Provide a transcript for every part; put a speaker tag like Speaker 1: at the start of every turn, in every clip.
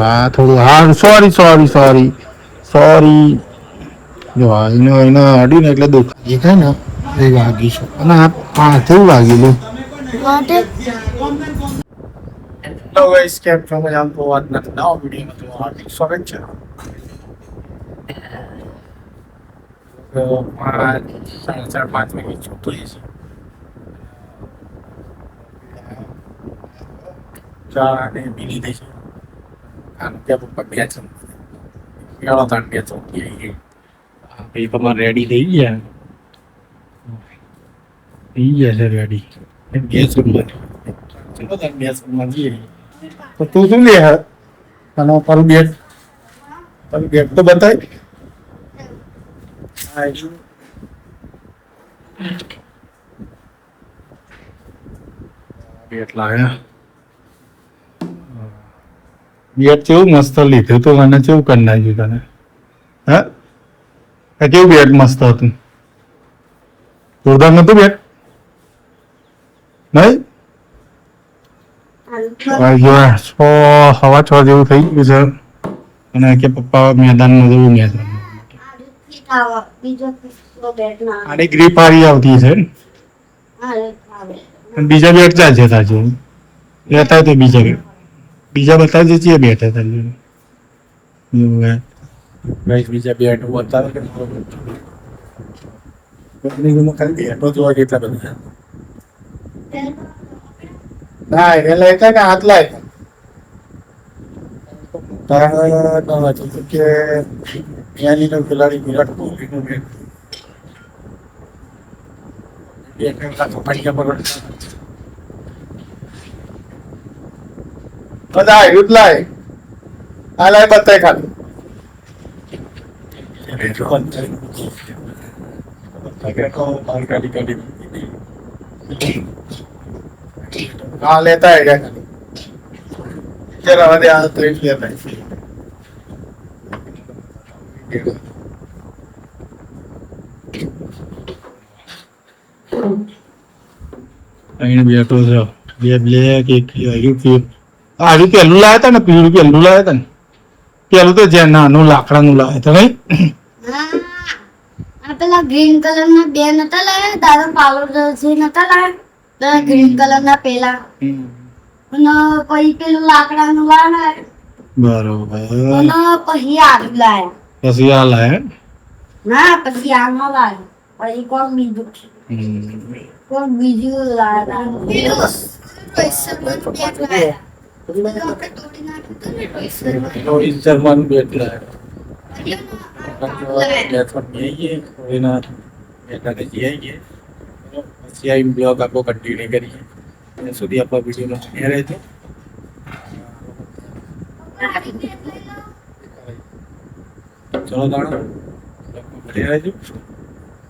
Speaker 1: આ થોડું હા સોરી જો એને અડીને એટલે દુઃખ દેખાય ને એ વાગી છે અને આ પાથરું વાગેલું. હેલો ગાઈસ, કેમ છો? મજામાં તો આજના નવા વિડીયોમાં તમારું હાર્દિક સ્વાગત છે. તો 4:30 વાગે છૂટું છે. ચા અને બીડી થઈ છે. કારણ કે પપ્પા બે છે. ગેળો તાણ બે છે. ભાઈ તમારે રેડી થઈ ગયા છે રેડી. ગેસ રૂમમાં ચલો તાર ગેસ રૂમમાં જઈએ. તો તું શું લે હે અને તારું બેટ તો બતાય. બેટ લાવ્યા. બેટ કેવું મસ્ત લીધું તો મને કેવું કરી નાખ્યું તને? હા કેવું બેટ મસ્ત હતું? જોરદાર નતું બેટ? નહીં? 6:15 જેવું થઈ ગયું છે અને કે પપ્પા મેદાનમાં જવું મેદાન. આની ગ્રીપ હારી આવતી છે ને? બીજા બેટ ચાલ છે તાજુ લેતા તો બીજા બતાવજે છે બેટ તાજુ બીજા બેટ બતાવે ખાલી બેટો જોવા કેટલા બધા ના એટલે એટલે કે હાથ લાય કે નો ખેલાડી વિરાટ કોહલી નો બેટ બધા લાય આ લાય બતાય ખાલી हाँ लेता है क्या चलो हमारे यहाँ तो लेता है અહીં બેઠો છે બે બ્લેક એક આર્યું પેલું લાયા હતા ને પીળું પેલું લાયા હતા ને પેલું તો જે નાનું લાકડાનું લાયા હતા નહીં
Speaker 2: પેલા ગ્રીન કલર ના બે નતા લાયા દાદા પાવડર જે નતા લાયા ગ્રીન કલર ના પેલા અને પછી પેલું લાકડાનું લાયા
Speaker 1: બરોબર
Speaker 2: અને પછી આલુ લાયા
Speaker 1: પછી આ લાયા
Speaker 2: ના પછી આ ન લાયા પછી કોણ બીજું લાયા
Speaker 1: બેટ લાયા બ્લોગ આપો કન્ટિન્યુ કરીએ ત્યાં સુધી આપણા વિડીયોનો શેર રહેજો. ચલો દાણો રહેજો.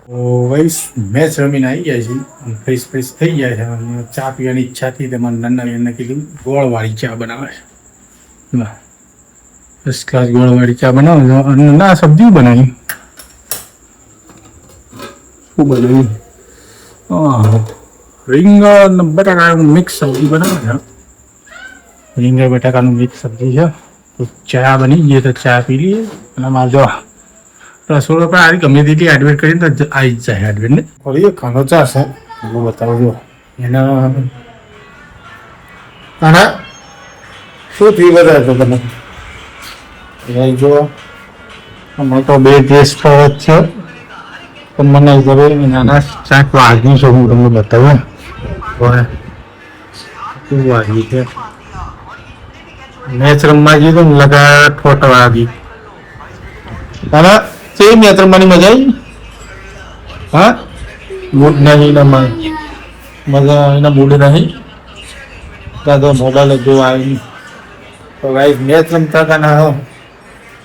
Speaker 1: તો વૈસ મેચ રમીને આવી જાય છે ફ્રેશ થઈ જાય છે અને ચા પીવાની ઈચ્છા થઈ તમારે નાના બેનને કીધું ગોળવાળી ચા બનાવે છે. ફર્સ્ટ ક્લાસ ગોળવાળી ચા બનાવે છે અને ના સબ્જી બનાવી શું બનાવી રીંગણ બટાકાનું મિક્સ સબ્જી બનાવે છે. રીંગણ બટાકાનું મિક્સ સબ્જી છે. તો ચા બની ગઈ તો ચા પી લઈએ અને મારે જો રસોડો પણ આવી ગમે તેટલી એડવેટ કરીને તો આવી જ જાય એડવેટ ને ફરી ખાનો ચા છે હું બતાવજો એના આના શું ફી વધારે તો તમે જો હમણાં તો બે ડ્રેસ પર જ છે પણ મને ખબર નાના શાક વાગ્યું છે હું તમને બતાવું શું વાગ્યું છે મેચ રમવા ગયું તો લગા ઠોટ વાગી તારા તે મેચ રમવાની મજા આવી હા બૂટ નહીં મજા એના બૂટ નહીં ત્યાં તો મોબાઈલ જો આવી તો ભાઈ મેચ રમતા હતા ને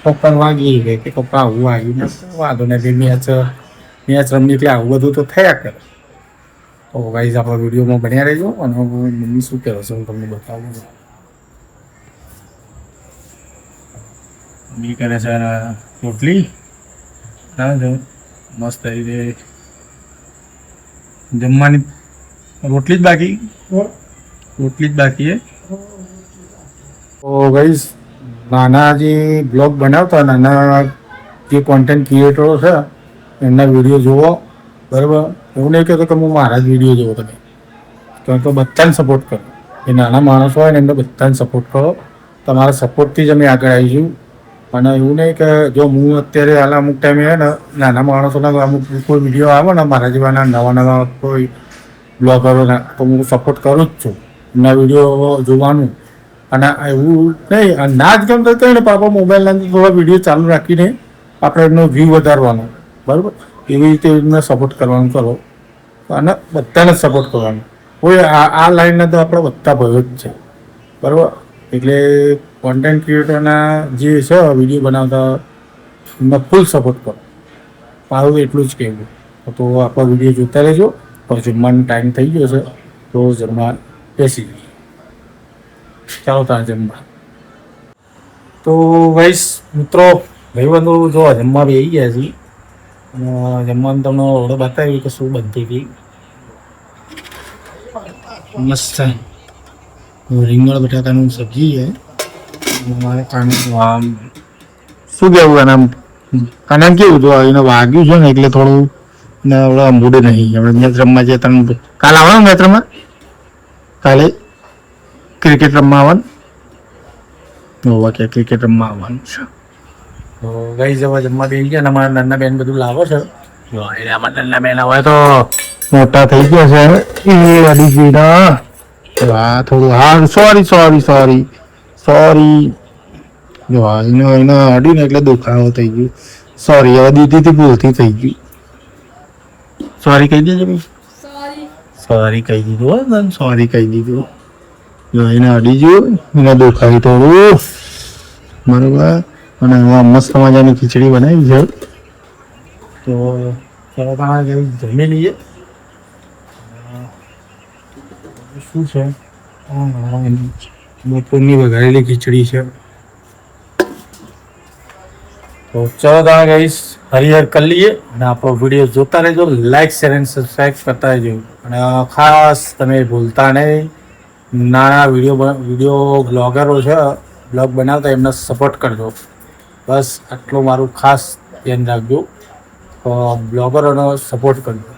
Speaker 1: પપ્પા વાગી ગઈ કે પપ્પા આવું વાગ્યું ને વાંધો નથી મેચ રમની એટલે આવું બધું તો થયા કરે. તો ગાઈઝ આપણા વિડીયોમાં બન્યા રહેજો અને મમ્મી શું કહે છે હું તમને બતાવું. મમ્મી કરે છે રોટલી મસ્ત રીતે જમવાની રોટલી જ બાકી હે. તો ગાઈઝ નાના જે બ્લોગ બનાવતા નાના જે કોન્ટેન્ટ ક્રિએટરો છે એમના વિડીયો જુઓ, બરાબર. એવું નહીં કહેતો કે હું મારા જ વિડીયો જોવો તમે, તો બધાને સપોર્ટ કરો. એ નાના માણસો હોય ને એમને બધાને સપોર્ટ કરો. તમારા સપોર્ટથી જ અમે આગળ આવીશું. અને એવું નહીં કે જો હું અત્યારે હાલ અમુક ટાઈમે છે ને નાના માણસોના અમુક કોઈ વિડીયો આવે ને મારા જેવાના નવા કોઈ બ્લોગરોના, તો હું સપોર્ટ કરું જ છું એમના વિડીયો જોવાનું. અને એવું નહીં, ના જ ગમતો કંઈ ને પાપા મોબાઈલના અંદર થોડા વિડીયો ચાલુ રાખીને આપણે એમનો વ્યૂ વધારવાનો, બરાબર. એવી રીતે એમને સપોર્ટ કરવાનું કરો અને બધાને સપોર્ટ કરવાનો. કોઈ આ લાઈનના તો આપણે બધા ભયો જ છે, બરાબર. એટલે કોન્ટેન્ટ ક્રિએટરના જે છે વિડીયો બનાવતા એમને ફૂલ સપોર્ટ કરો. મારું એટલું જ કહેવું. તો આપણો વિડીયો જોતા રહેજો. તો જમવાનો ટાઈમ થઈ ગયો છે, તો જમવા બેસી જઈએ. ચાલો ત્યાં જમવા. તો ગાઈસ મિત્રો ભાઈબંધો જો જમવા બેસી ગયા છીએ. જમવાનું તમને ઓર્ડર બતાવ્યું કે શું બનતી હતી. મસ્ત રીંગણ બટાકાનું સબ્જી છે. શું કેવું એના કાના કેવું તો એને વાગ્યું છે ને એટલે થોડું ને હવે મૂડ નહીં. આપણે મેચ રમવા જઈએ તમે કાલે આવવાનું મેચ રમવા, કાલે ક્રિકેટ રમવા આવવાનું. ઓકે ક્રિકેટ રમવા આવવાનું છે. તો ગઈ જવા જમવા બેસી ગયા ને અમારા નાના બેન બધું લાવો છે. અમારા નાના બેન હવે તો મોટા થઈ ગયા છે એ અડી ગઈ. હા થોડું હા સોરી જો એને અડીને એટલે દુખાવો થઈ ગયું. સોરી હવે દીદીથી ભૂલથી થઈ ગયું. સોરી કહી દેજો ભાઈ. સોરી કહી દીધું, સોરી કહી દીધું. જો એને અડી ગયું, એને દુખાવી થોડું, બરોબર. અને મસ્ત મજાની ખીચડી બનાવી છે. તો ચાલો તમારે જમી લઈએ. શું છે બપોરની વઘારેલી ખીચડી છે. તો ચલો તમે ગાઈસ હરિહર કરી લઈએ અને આપણો વિડીયો જોતા રહેજો. લાઈક શેર અને સબસ્ક્રાઈબ કરતા રહેજો. અને ખાસ તમે ભૂલતા નહીં નાના વિડીયો બ્લોગરો છે, બ્લોગ બનાવતા એમને સપોર્ટ કરજો. બસ આટલું મારું ખાસ ધ્યાન રાખજો. બ્લોગરોનો સપોર્ટ કરજો.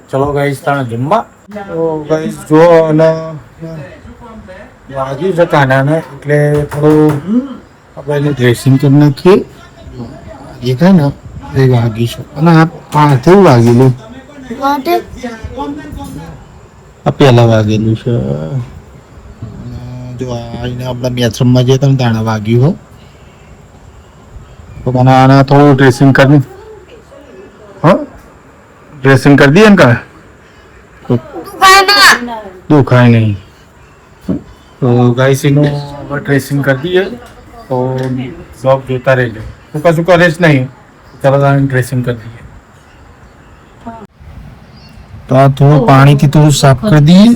Speaker 1: ચલો ગાઈસ તાણે જમવા. તો ગાઈસ જો અને વાગ્યું છે કાનાને એટલે થોડું આપણે એને ડ્રેસિંગ કરી નાખીએ. એ થાય ને એ વાગી છે અને આ પાછું વાગેલું, આ પહેલા વાગેલું છે. જો આને આપણા મેચ રમવા જઈએ તો દાણા વાગ્યું હો. તો મને આને થોડું ડ્રેસિંગ કરી ડ્રેસિંગ કરી દઈએ ને કા દુખાય નહીં. તો ગાઈસ એનું ડ્રેસિંગ કરી દઈએ તો બ્લોગ જોતા રહેજો. તો કશું કરે જ નહીં. ચાલો ડ્રેસિંગ કરી દઈએ. તો આ થોડું પાણીથી થોડું સાફ કરી દઈએ.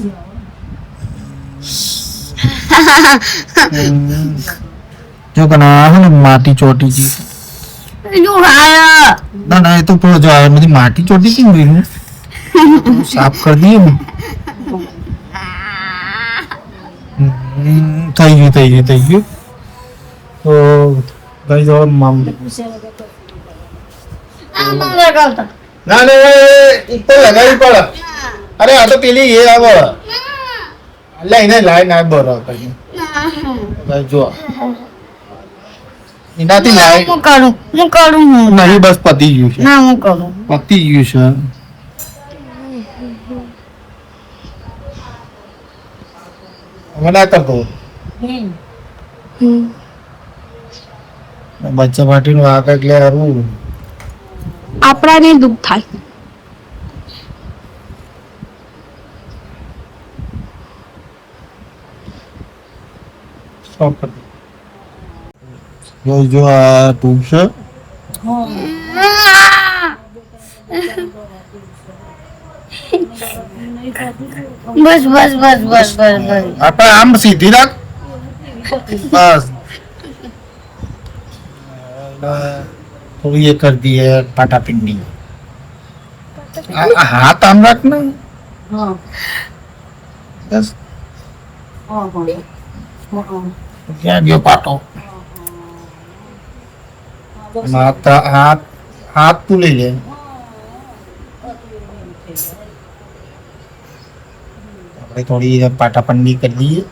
Speaker 1: જો કના ને માટી ચોટી છે. ના ના એ તો જો બધી માટી ચોટી કેમ ગઈ સાફ કરી દઈએ ને. થઈ ગયું. તો ગઈ જવા મામ ના ને તો લગાવી પડે. અરે આ તો પેલી એ આવે લઈને લાઈ ના બરાબર જો એનાથી લાઈ હું કરું નહીં. બસ પતી ગયું છે. ના હું કરું પતી ગયું છે. હવે ના કરતો બચ્ચા પાટીનું આગ એટલે હરવું
Speaker 3: આપણાને દુઃખ થાય.
Speaker 1: જો આ ટ્યુબ છે.
Speaker 2: બસ
Speaker 1: આપણે આમ સીધી રાખ. બસ થોડી ये कर दी है पाटा पिंडी. हाथ आम रखना. बस क्या गयो पाटो. હાથ હાથ તું લઈ લે. આપણે થોડી પાટાપન્ની કરી દઈએ.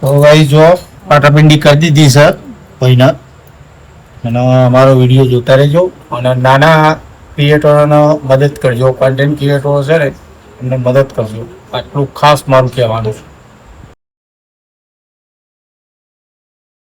Speaker 1: તો ભાઈ જો પાટાપિંડી કરી દીધી છે ભાઈને, અને અમારો વિડીયો જોતા રહેજો અને નાના ક્રિએટરોને મદદ કરજો, કન્ટેન્ટ ક્રિએટરો છે ને એમને મદદ કરજો, આટલું ખાસ મારું કહેવાનું છે.